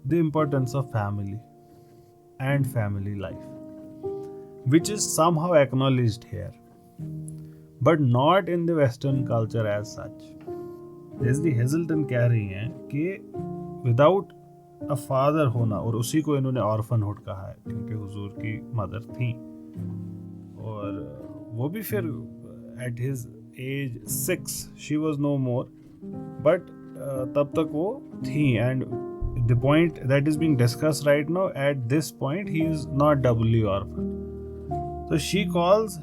the importance of family and family life, which is somehow acknowledged here, but not in the Western culture as such. Lesley Hazleton कह रही हैं कि without a father होना, और उसी को इन्होंने ऑर्फनहुड कहा है क्योंकि हुजूर की मदर थी, और वो भी फिर at his age 6 she was no more, but तब तक वो थी. And the point that is being discussed right now, at this point he is not doubly orphan. So she calls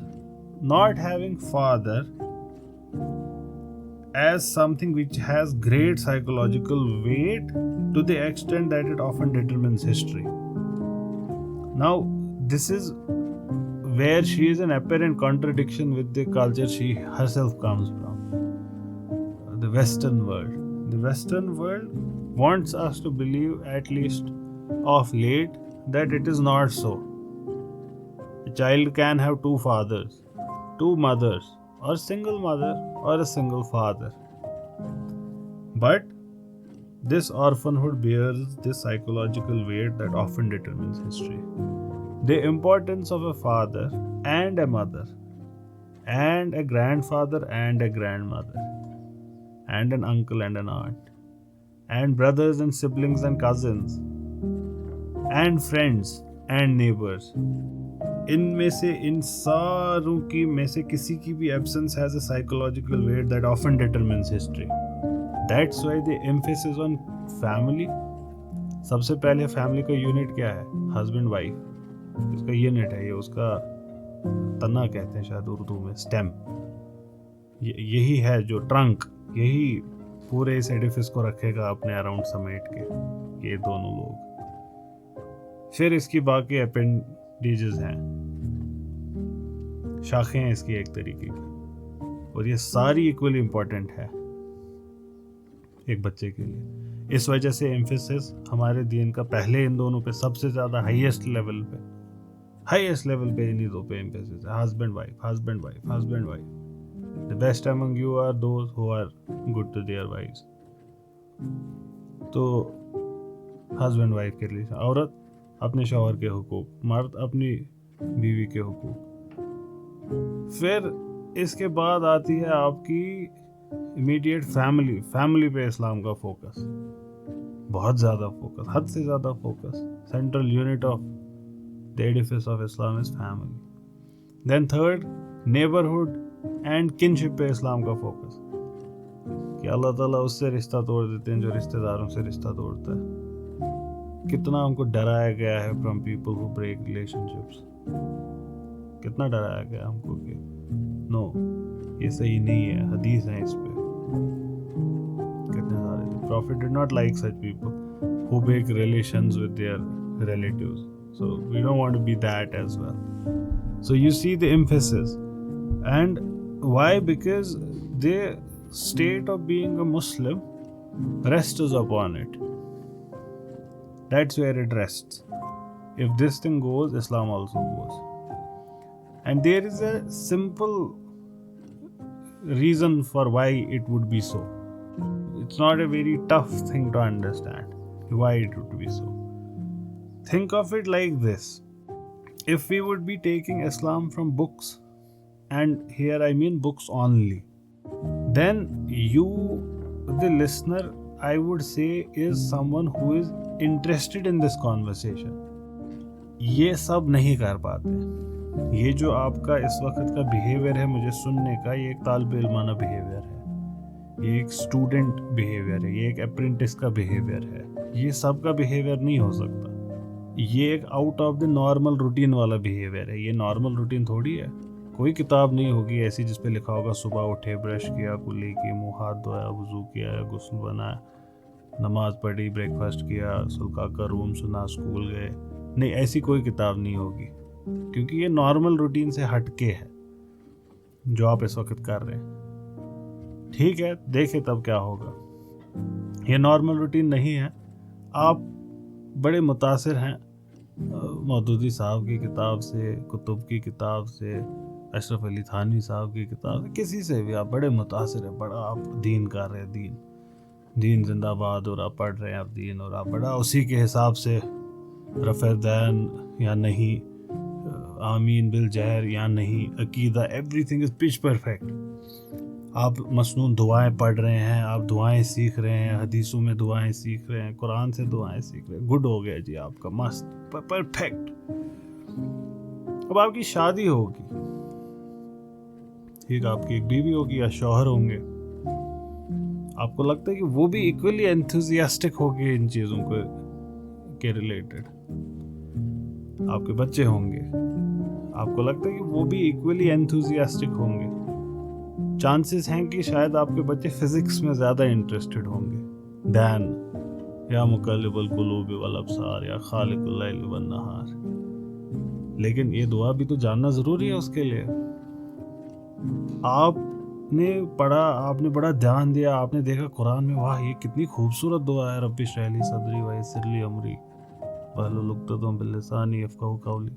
not having father as something which has great psychological weight to the extent that it often determines history. Now, this is where she is an apparent contradiction with the culture she herself comes from, the Western world. The Western world wants us to believe, at least of late, that it is not so. A child can have two fathers, two mothers, or a single mother or a single father. But this orphanhood bears this psychological weight that often determines history. The importance of a father and a mother, and a grandfather and a grandmother, and an uncle and an aunt, and brothers and siblings and cousins, and friends and neighbors. इनमें से इन सारों की में से किसी की भी absence has a psychological weight that often determines history. That's why the emphasis on family. सबसे पहले फैमिली का यूनिट क्या है? Husband wife. इसका यूनिट है, ये उसका तना कहते हैं शायद उर्दू में, स्टेम. यही है जो ट्रंक, यही पूरे इस एडिफिस को रखेगा अपने अराउंड समेट के, ये दोनों लोग. फिर इसकी बाकी अपेंडिजेस हैं, शाखें हैं इसकी एक तरीके की, और ये सारी इक्वली इम्पोर्टेंट है एक बच्चे के लिए. इस वजह से एम्फेसिस हमारे दीन का पहले इन दोनों पे सबसे ज़्यादा हाईएस्ट लेवल पे इन्हीं दो पे एम्फेसिस है. Husband wife, husband wife, husband wife. The best among you are those who are good to their wives. तो हस्बैंड वाइफ के लिए औरत अपने शौहर के हुकूक, मर्द अपनी बीवी के हुकूक. फिर इसके बाद आती है आपकी इमीडिएट फैमिली पे इस्लाम का फोकस, बहुत ज़्यादा फोकस, हद से ज़्यादा focus. Central unit of the edifice of Islam is family. Then third, neighbourhood and kinship पे इस्लाम का फोकस, कि अल्लाह ताला उससे रिश्ता तोड़ देते हैं जो रिश्तेदारों से रिश्ता तोड़ता है. कितना हमको डराया गया है from people who break relationships. कितना डराया गया हमको कि नो, ये सही नहीं है, हदीस है इस पे. कितने सारे. The prophet did not like such people who break relations with their relatives, so we don't want to be that as well. So you see the emphasis. And why? Because the state of being a Muslim rests upon it. That's where it rests. If this thing goes, Islam also goes. And there is a simple reason for why it would be so. It's not a very tough thing to understand why it would be so. Think of it like this. If we would be taking Islam from books, and here I mean books only, then you, the listener, I would say, is someone who is interested in this conversation. ये सब नहीं कर पाते. ये जो आपका इस वक्त का बिहेवियर है मुझे सुनने का, ये एक तालिब इल्माना बिहेवियर है, ये एक स्टूडेंट बिहेवियर है, ये एक अप्रेंटिस का बिहेवियर है. ये सब का बिहेवियर नहीं हो सकता. ये एक out of the normal routine वाला बिहेवियर है. ये नॉर्मल रूटीन थोड़ी है. कोई किताब नहीं होगी ऐसी जिस पे लिखा होगा सुबह उठे, ब्रश किया, कुल्ली की, मुंह हाथ धोया, वुज़ू किया, गुस्ल बनाया, नमाज पढ़ी, ब्रेकफास्ट किया, सुल्का का रूम सुना, स्कूल गए. नहीं, ऐसी कोई किताब नहीं होगी, क्योंकि ये नॉर्मल रूटीन से हटके है जो आप इस वक्त कर रहे हैं. ठीक है, देखें तब क्या होगा. ये नॉर्मल रूटीन नहीं है. आप बड़े मुतासिर हैं मौदूदी साहब की किताब से, कुतुब की किताब से, अशरफ अली थानवी साहब की किताब से, किसी से भी आप बड़े मुतासिर हैं, बड़ा आप दीन कर रहे हैं, दीन. دین زندہ باد اور آپ پڑھ رہے ہیں اب دین اور آپ پڑھا اسی کے حساب سے رفع دین یا نہیں, آمین بالجہر یا نہیں, عقیدہ every thing is pitch perfect. آپ مسنون دعائیں پڑھ رہے ہیں, آپ دعائیں سیکھ رہے ہیں, حدیثوں میں دعائیں سیکھ رہے ہیں, قرآن سے دعائیں سیکھ رہے ہیں, گڈ ہو گیا جی آپ کا, مست پرفیکٹ. اب آپ کی شادی ہوگی, ٹھیک, آپ کی ایک بیوی ہوگی یا شوہر ہوں گے, آپ کو لگتا ہے کہ وہ بھی ایکولی انتھوزیاسٹک ہوگی ان چیزوں کے ریلیٹڈ. آپ کے بچے ہوں گے, آپ کو لگتا ہے کہ وہ بھی ایکولی انتھوزیاسٹک ہوں گے. چانسز ہیں کہ شاید آپ کے بچے فزکس میں زیادہ انٹرسٹڈ ہوں گے دین یا مقلب القلوب والابصار یا خالق اللیل والنہار. لیکن یہ دعا بھی تو جاننا ضروری ہے اس کے لیے. آپ نے پڑھا, آپ نے بڑا دھیان دیا, آپ نے دیکھا قرآن میں, واہ یہ کتنی خوبصورت دعا ہے, رب اشرح لی صدری ویسر لی امری واحلل عقدۃ من لسانی یفقہوا قولی.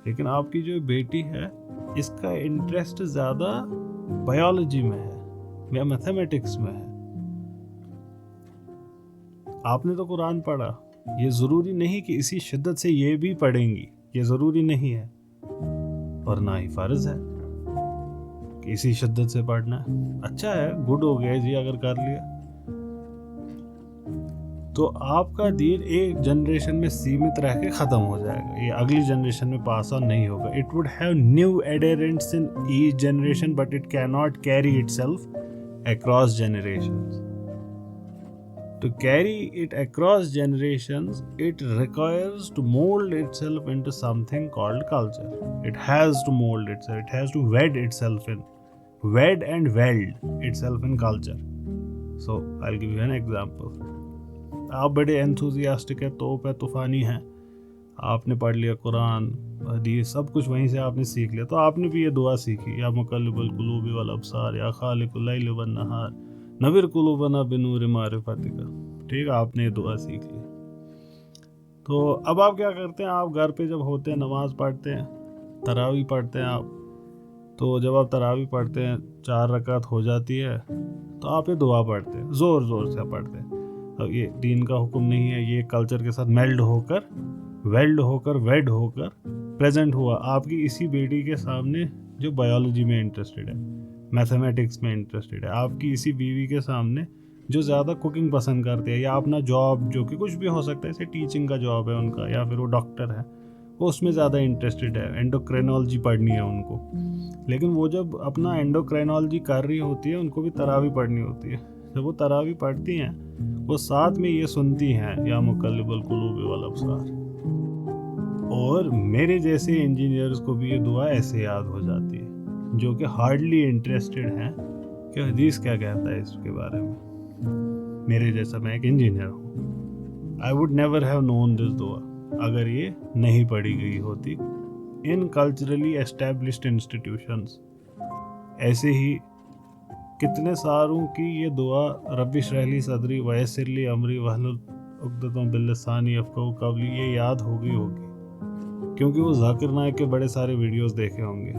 لیکن آپ کی جو بیٹی ہے اس کا انٹرسٹ زیادہ بایولوجی میں ہے یا میتھمیٹکس میں ہے. آپ نے تو قرآن پڑھا, یہ ضروری نہیں کہ اسی شدت سے یہ بھی پڑھیں گی, یہ ضروری نہیں ہے, اور نہ ہی فرض ہے کہ اسی شدت سے پڑھنا ہے. اچھا ہے, گڈ ہو گیا جی اگر کر لیا. تو آپ کا دین ایک جنریشن میں سیمت رہ کے ختم ہو جائے گا, یہ اگلی جنریشن میں پاس آن نہیں ہوگا. It would have new adherents in each generation but it can not carry itself across generations. To carry it across generations, it requires to mold itself into something called culture. It has to mold itself, it has to wed and weld itself in culture. So, I'll give you an example. آپ بڑے enthusiastic ہیں, توپ ہے, طوفانی ہیں, آپ نے پڑھ لیا قرآن حدیث سب کچھ وہیں سے آپ نے سیکھ لیا, تو آپ نے بھی یہ دعا سیکھی, یا مقلب القلوب والابصار یا خالق اللیل والنہار نور قلوبنا بنور معرفتک. ٹھیک ہے, آپ نے یہ دعا سیکھ لی. تو اب آپ کیا کرتے ہیں, آپ گھر پہ جب ہوتے ہیں نماز پڑھتے ہیں, تراویح پڑھتے ہیں آپ, تو جب آپ تراویح پڑھتے ہیں 4 رکعت ہو جاتی ہے تو آپ یہ دعا پڑھتے ہیں, زور زور سے پڑھتے ہیں. اب یہ دین کا حکم نہیں ہے, یہ کلچر کے ساتھ میلڈ ہو کر ویلڈ ہو کر ویڈ ہو کر پریزنٹ ہوا آپ کی اسی بیٹی کے سامنے جو بایولوجی میں انٹرسٹڈ ہے, میتھمیٹکس میں انٹرسٹڈ ہے, آپ کی اسی بیوی کے سامنے جو زیادہ کوکنگ پسند کرتے ہیں, یا اپنا جاب جو کہ کچھ بھی ہو سکتا ہے, جیسے ٹیچنگ کا جاب ہے ان کا, یا پھر وہ ڈاکٹر ہے, وہ اس میں زیادہ انٹرسٹڈ ہے, اینڈوکرینالوجی پڑھنی ہے ان کو. لیکن وہ جب اپنا اینڈوکرینالوجی کر رہی ہوتی ہے, ان کو بھی تراویح پڑھنی ہوتی ہے. جب وہ تراویح پڑھتی ہیں, وہ ساتھ میں یہ سنتی ہیں یا مقلب القلوب والابصار. اور میرے جیسے انجینئرز کو بھی یہ دعا ایسے یاد ہو جاتی ہے, جو کہ ہارڈلی انٹرسٹڈ ہیں کہ حدیث کیا کہتا ہے اس کے بارے میں. میرے جیسا, میں ایک انجینئر ہوں, I would never have known this دعا اگر یہ نہیں پڑھی گئی ہوتی ان کلچرلی اسٹیبلشڈ انسٹیٹیوشنز. ایسے ہی کتنے ساروں کی یہ دعا رب اشرح لی صدری ویسر لی امری واحلل عقدۃ من لسانی یفقہوا قولی یہ یاد ہوگی, کیونکہ وہ ذاکر نائک کے بڑے سارے ویڈیوز دیکھے ہوں گے.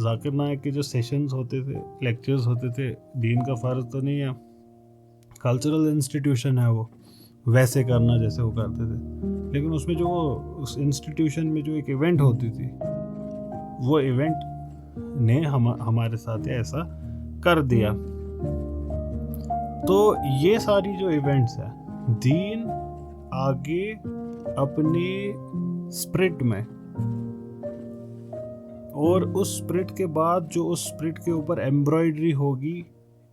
ذاکر نائک کے جو سیشنز ہوتے تھے, لیکچرز ہوتے تھے, دین کا فرض تو نہیں ہے, کلچرل انسٹیٹیوشن ہے وہ, ویسے کرنا جیسے وہ کرتے تھے. لیکن اس میں جو اس انسٹیٹیوشن میں جو ایک ایونٹ ہوتی تھی, وہ ایونٹ نے ہمارے ساتھ ایسا کر دیا. تو یہ ساری جو ایونٹس ہیں, دین آگے اپنے اسپرٹ میں, اور اس اسپرٹ کے بعد جو اس اسپرٹ کے اوپر ایمبرائڈری ہوگی,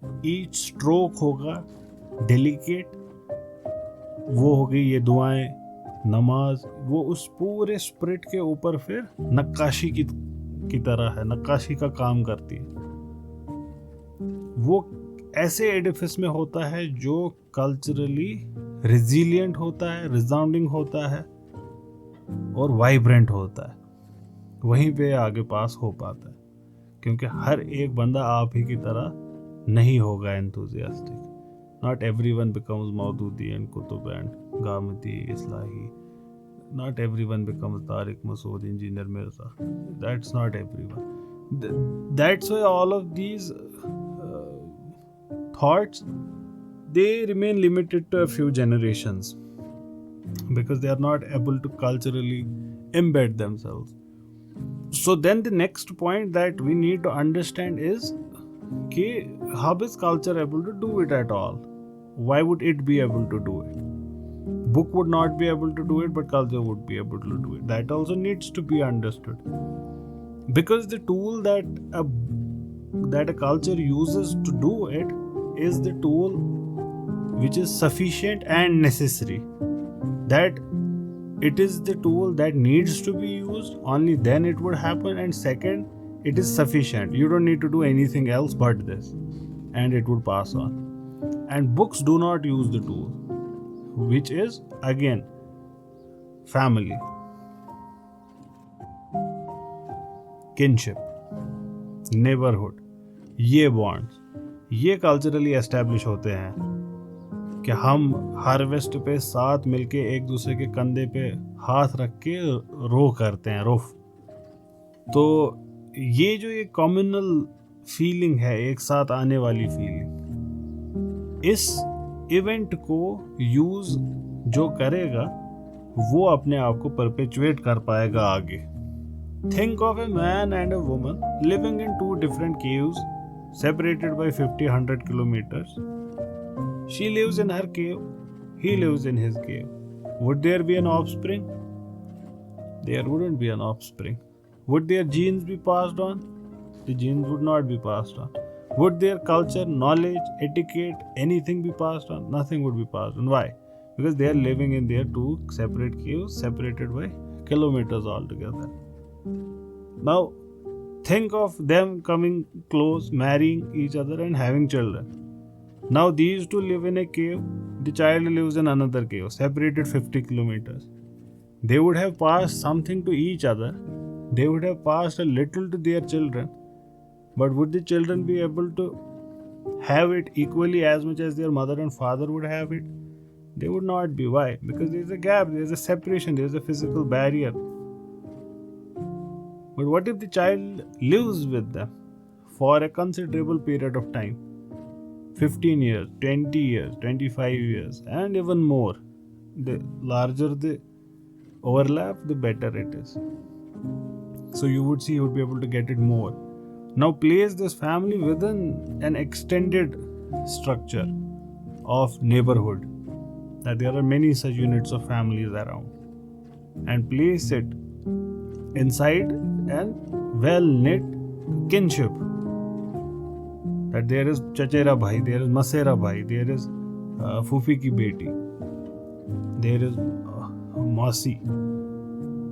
ایچ اسٹروک ہوگا ڈیلیکیٹ, وہ ہوگی یہ دعائیں, نماز, وہ اس پورے اسپرٹ کے اوپر پھر نقاشی کی طرح ہے, نقاشی کا کام کرتی ہے. وہ ایسے ایڈیفس میں ہوتا ہے جو کلچرلی ریزیلینٹ ہوتا ہے, ریزاؤنڈنگ ہوتا ہے اور وائبرنٹ ہوتا ہے. وہیں پہ آگے پاس ہو پاتا ہے, کیونکہ ہر ایک بندہ آپ ہی کی طرح نہیں ہوگا enthusiastic. Not everyone becomes Maududi and Qutb and Ghamidi Islahi. Not everyone becomes Tariq Masood, Engineer Mirza. That's not everyone. That's why all of these thoughts, they remain limited to a few generations because they are not able to culturally embed themselves. So then the next point that we need to understand is, how is culture able to do it at all? Why would it be able to do it? Book would not be able to do it, but culture would be able to do it. That also needs to be understood. Because the tool that a culture uses to do it is the tool which is sufficient and necessary. That it is the tool that needs to be used, only then it would happen. And second, it is sufficient. You don't need to do anything else but this, and it would pass on. And books do not use the tool, which is again family, kinship, neighborhood. ये bonds ये culturally establish होते हैं कि हम harvest पे साथ मिलके एक दूसरे के कंधे पे हाथ रख के रो करते हैं, रोफ. तो ये जो एक कम्युनल फीलिंग है, एक साथ आने वाली फीलिंग, इस इवेंट को यूज जो करेगा वो अपने आप को परपेचुएट कर पाएगा आगे. Think of a man and a woman living in two different caves separated by 50-100 kilometers. She lives in her cave, he lives in his cave. Would there be an offspring? There wouldn't be an offspring. Would their genes be passed on? The genes would not be passed on. Would their culture, knowledge, etiquette, anything be passed on? Nothing would be passed on. Why? Because they are living in their two separate caves, separated by kilometers altogether. Now, think of them coming close, marrying each other and having children. Now these two live in a cave, the child lives in another cave, separated 50 kilometers. They would have passed something to each other. They would have passed a little to their children. But would the children be able to have it equally as much as their mother and father would have it? They would not be. Why? Because there is a gap, there is a separation, there is a physical barrier. But what if the child lives with them for a considerable period of time? 15 years, 20 years, 25 years, and even more. The larger the overlap, the better it is. So you would see you would be able to get it more. Now place this family within an extended structure of neighborhood. That there are many such units of families around. And place it inside and well-knit kinship. That there is Chachera Bhai, there is Masera Bhai, there is Fufi ki beti, there is Masi,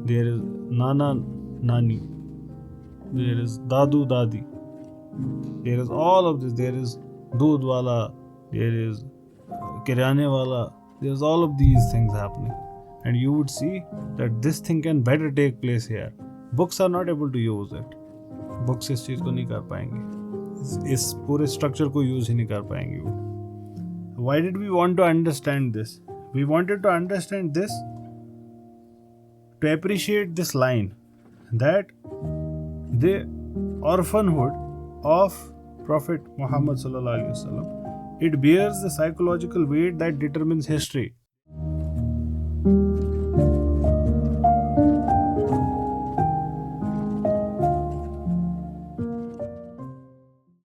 there is Nana Nani, there is Dadu Dadi, there is all of this, there is Doodh Wala, there is Kiryane Wala, there is all of these things happening. And you would see that this thing can better take place here. Books are not able to use it. Books इस चीज़ को नहीं कर पाएंगे, इस पूरे structure को use ही नहीं कर पाएंगे वो. Why did we want to understand this? We wanted to understand this to appreciate this line that the orphanhood of Prophet Muhammad sallallahu alaihi wasallam, it bears the psychological weight that determines history.